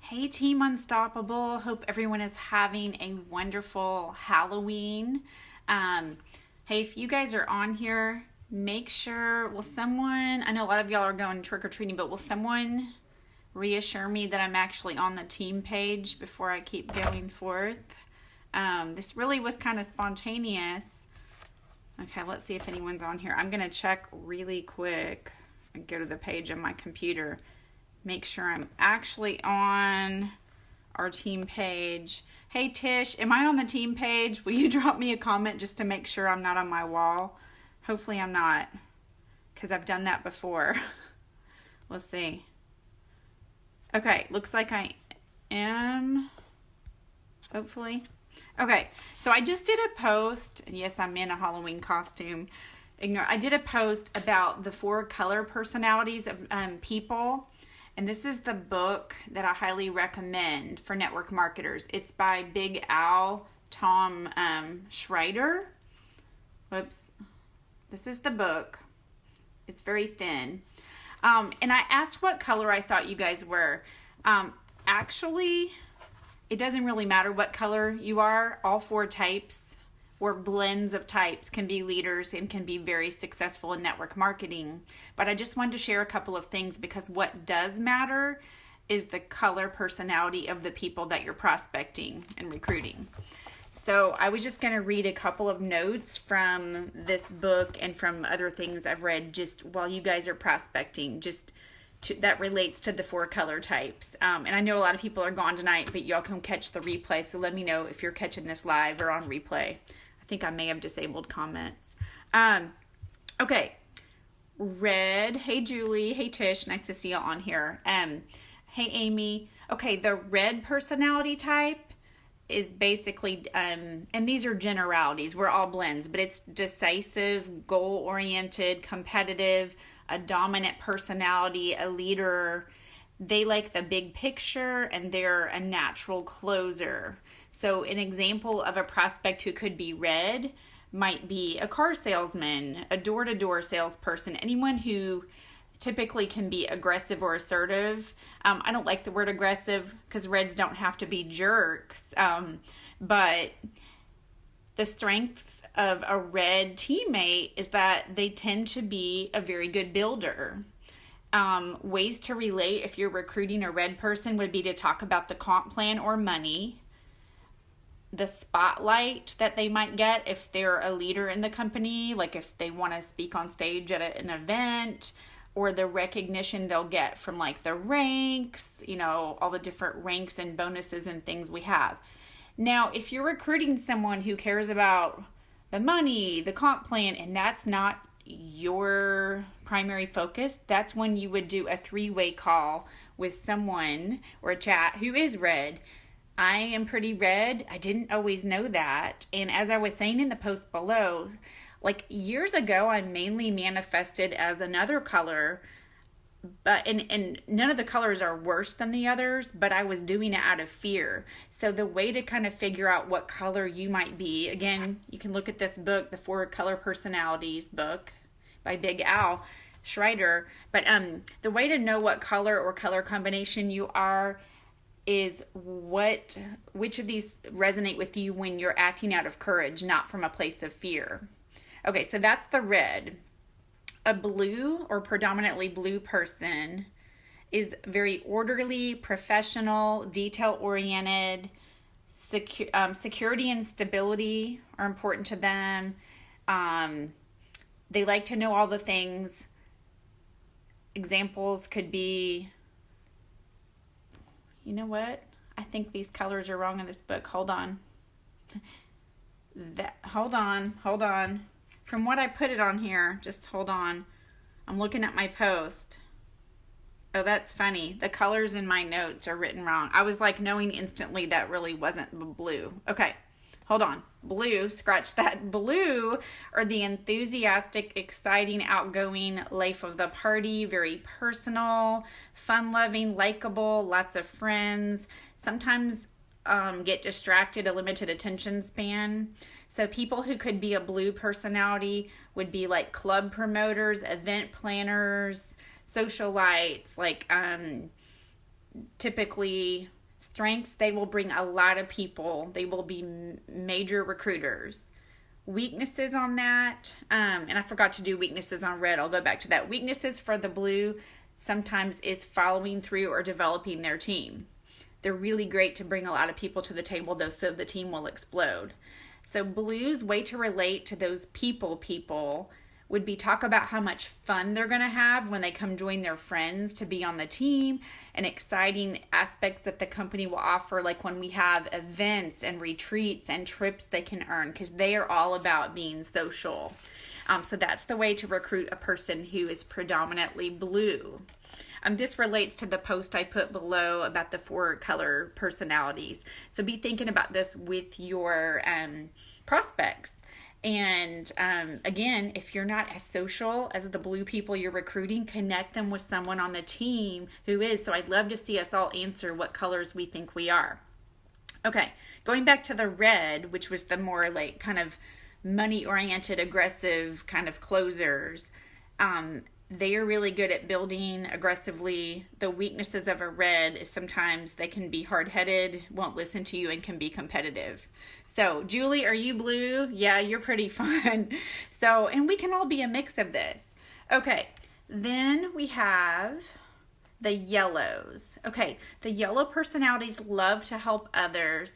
Hey, Team Unstoppable. Hope everyone is having a wonderful Halloween. Hey, if you guys are on here, make sure, I know a lot of y'all are going trick or treating, but will someone reassure me that I'm actually on the team page before I keep going forth? This really was kind of spontaneous. Okay, let's see if anyone's on here. I'm going to check really quick and go to the page on my computer. Make sure I'm actually on our team page. Hey Tish, am I on the team page? Will you drop me a comment just to make sure I'm not on my wall? Hopefully I'm not, because I've done that before. Let's see. Okay, looks like I am, hopefully. Okay, so I just did a post, and yes, I'm in a Halloween costume. I did a post about the 4 color personalities of people. And this is the book that I highly recommend for network marketers. It's by Big Al, Tom Schreider. Whoops. This is the book. It's very thin. And I asked what color I thought you guys were. Actually, it doesn't really matter what color you are. All 4 types or blends of types can be leaders and can be very successful in network marketing. But I just wanted to share a couple of things because what does matter is the color personality of the people that you're prospecting and recruiting. So I was just going to read a couple of notes from this book and from other things I've read just while you guys are prospecting, that relates to the 4 color types. And I know a lot of people are gone tonight, but y'all can catch the replay. So let me know if you're catching this live or on replay. I think I may have disabled comments. Okay. Red. Hey, Julie. Hey, Tish. Nice to see you on here. Hey, Amy. Okay, the red personality type is basically, and these are generalities. We're all blends, but it's decisive, goal-oriented, competitive, a dominant personality, a leader. They like the big picture, and they're a natural closer. So an example of a prospect who could be red might be a car salesman, a door-to-door salesperson, anyone who typically can be aggressive or assertive. I don't like the word aggressive because reds don't have to be jerks, but the strengths of a red teammate is that they tend to be a very good builder. Ways to relate if you're recruiting a red person would be to talk about the comp plan or money, the spotlight that they might get if they're a leader in the company, like if they want to speak on stage at an event, or the recognition they'll get from like the ranks, all the different ranks and bonuses and things we have. Now, if you're recruiting someone who cares about the money, the comp plan, and that's not your primary focus, that's when you would do a 3-way call with someone or a chat who is red. I am pretty red. I didn't always know that. And as I was saying in the post below, like years ago, I mainly manifested as another color, but and none of the colors are worse than the others, but I was doing it out of fear. So the way to kind of figure out what color you might be, again, you can look at this book, the 4 Color Personalities book by Big Al Schreider. But the way to know what color or color combination you are is which of these resonate with you when you're acting out of courage, not from a place of fear. Okay, so that's the red. A blue or predominantly blue person is very orderly, professional, detail-oriented. Security and stability are important to them. They like to know all the things. Examples could be, you know what? I think these colors are wrong in this book. Hold on. Hold on. From what I put it on here, just hold on. I'm looking at my post. Oh, that's funny. The colors in my notes are written wrong. I was like knowing instantly that really wasn't blue. Okay, hold on. Blue, scratch that. Blue are the enthusiastic, exciting, outgoing life of the party, very personal, fun-loving, likable, lots of friends. Sometimes get distracted, a limited attention span. So people who could be a blue personality would be like club promoters, event planners, socialites, like typically Strengths, they will bring a lot of people. They will be major recruiters. Weaknesses on that, and I forgot to do weaknesses on red. I'll go back to that. Weaknesses for the blue sometimes is following through or developing their team. They're really great to bring a lot of people to the table, though, so the team will explode. So blue's way to relate to those people would be talk about how much fun they're going to have when they come join their friends to be on the team, and exciting aspects that the company will offer, like when we have events and retreats and trips they can earn, because they are all about being social. So that's the way to recruit a person who is predominantly blue. This relates to the post I put below about the 4 color personalities. So be thinking about this with your prospects. And again, if you're not as social as the blue people you're recruiting, connect them with someone on the team who is. So I'd love to see us all answer what colors we think we are. Okay, going back to the red, which was the more like kind of money-oriented, aggressive kind of closers. They are really good at building aggressively. The weaknesses of a red is sometimes they can be hard-headed, won't listen to you, and can be competitive. So, Julie, are you blue? Yeah, you're pretty fun. So, and we can all be a mix of this. Okay, then we have the yellows. Okay, the yellow personalities love to help others.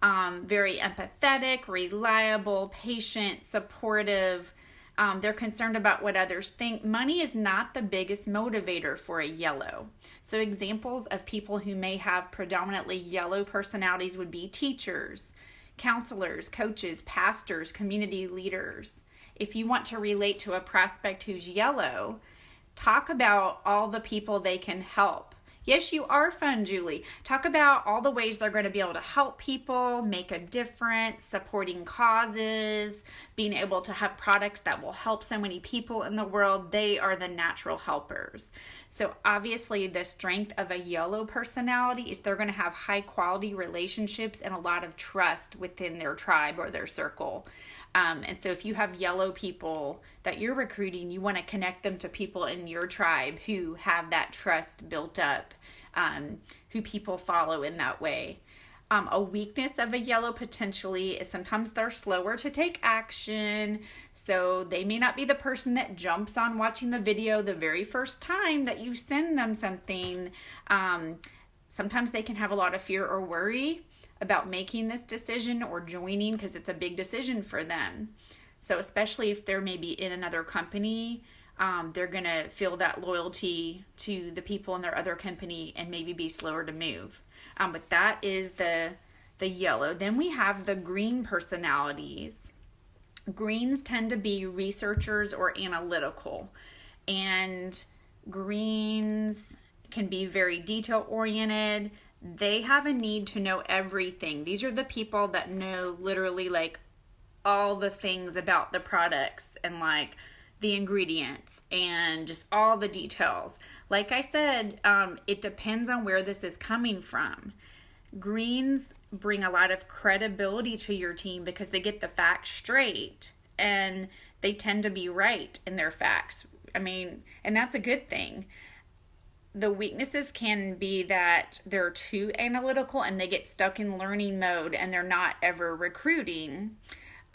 Very empathetic, reliable, patient, supportive. They're concerned about what others think. Money is not the biggest motivator for a yellow. So examples of people who may have predominantly yellow personalities would be teachers, counselors, coaches, pastors, community leaders. If you want to relate to a prospect who's yellow, talk about all the people they can help. Yes, you are fun, Julie. Talk about all the ways they're going to be able to help people, make a difference, supporting causes, being able to have products that will help so many people in the world. They are the natural helpers. So obviously the strength of a yellow personality is they're going to have high quality relationships and a lot of trust within their tribe or their circle. And so if you have yellow people that you're recruiting, you want to connect them to people in your tribe who have that trust built up, who people follow in that way. A weakness of a yellow potentially is sometimes they're slower to take action. So they may not be the person that jumps on watching the video the very first time that you send them something. Sometimes they can have a lot of fear or worry about making this decision or joining because it's a big decision for them. So especially if they're maybe in another company, they're going to feel that loyalty to the people in their other company and maybe be slower to move. But that is the yellow. Then we have the green personalities. Greens tend to be researchers or analytical. And greens can be very detail oriented. They have a need to know everything. These are the people that know literally like all the things about the products and like the ingredients and just all the details. Like I said, it depends on where this is coming from. Greens bring a lot of credibility to your team because they get the facts straight and they tend to be right in their facts. And that's a good thing. The weaknesses can be that they're too analytical and they get stuck in learning mode and they're not ever recruiting,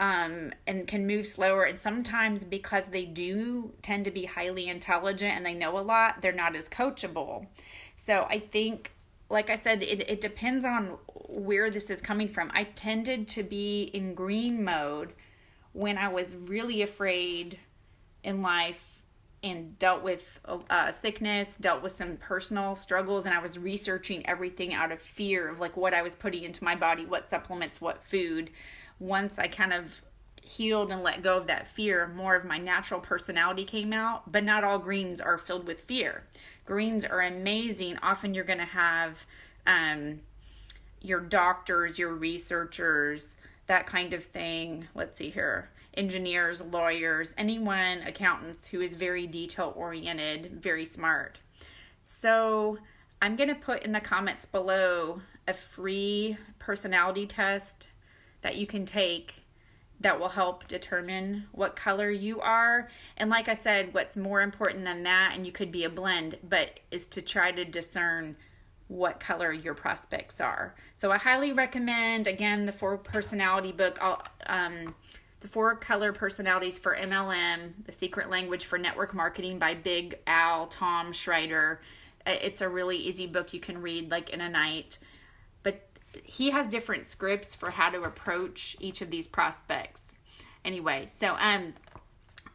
and can move slower. And sometimes because they do tend to be highly intelligent and they know a lot, they're not as coachable. So I think, like I said, it depends on where this is coming from. I tended to be in green mode when I was really afraid in life and dealt with sickness, dealt with some personal struggles, and I was researching everything out of fear of like what I was putting into my body, what supplements, what food. Once I kind of healed and let go of that fear, more of my natural personality came out. But not all greens are filled with fear. Greens are amazing. Often you're going to have your doctors, your researchers, that kind of thing. Let's see here. Engineers, lawyers, anyone, accountants who is very detail oriented, very smart. So I'm going to put in the comments below a free personality test that you can take that will help determine what color you are. And like I said, what's more important than that, and you could be a blend, but is to try to discern what color your prospects are. So I highly recommend, again, the 4 personality book, the 4 color personalities for MLM, The Secret Language for Network Marketing by Big Al Tom Schreider. It's a really easy book you can read like in a night. But he has different scripts for how to approach each of these prospects. Anyway, so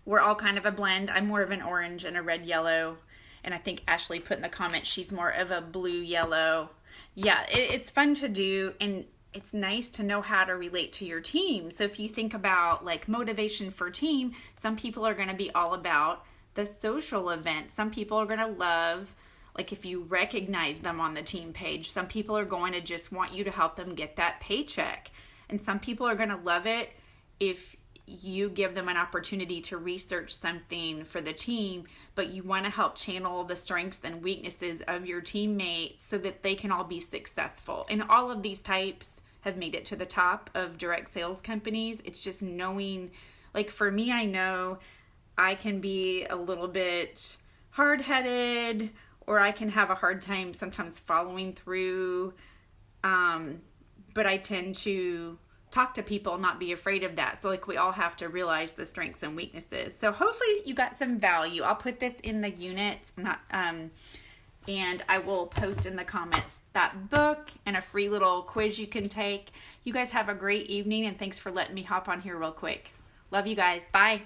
we're all kind of a blend. I'm more of an orange and a red yellow. And I think Ashley put in the comments she's more of a blue yellow. Yeah, it's fun to do, and it's nice to know how to relate to your team. So if you think about like motivation for team, some people are going to be all about the social event. Some people are going to love, like if you recognize them on the team page. Some people are going to just want you to help them get that paycheck. And some people are going to love it if you give them an opportunity to research something for the team, but you want to help channel the strengths and weaknesses of your teammates so that they can all be successful. And all of these types have made it to the top of direct sales companies. It's just knowing, like for me, I know I can be a little bit hard-headed, or I can have a hard time sometimes following through, but I tend to talk to people, not be afraid of that. So like we all have to realize the strengths and weaknesses. So hopefully you got some value. I'll put this in the units, and I will post in the comments that book and a free little quiz you can take. You guys have a great evening, and thanks for letting me hop on here real quick. Love you guys. Bye.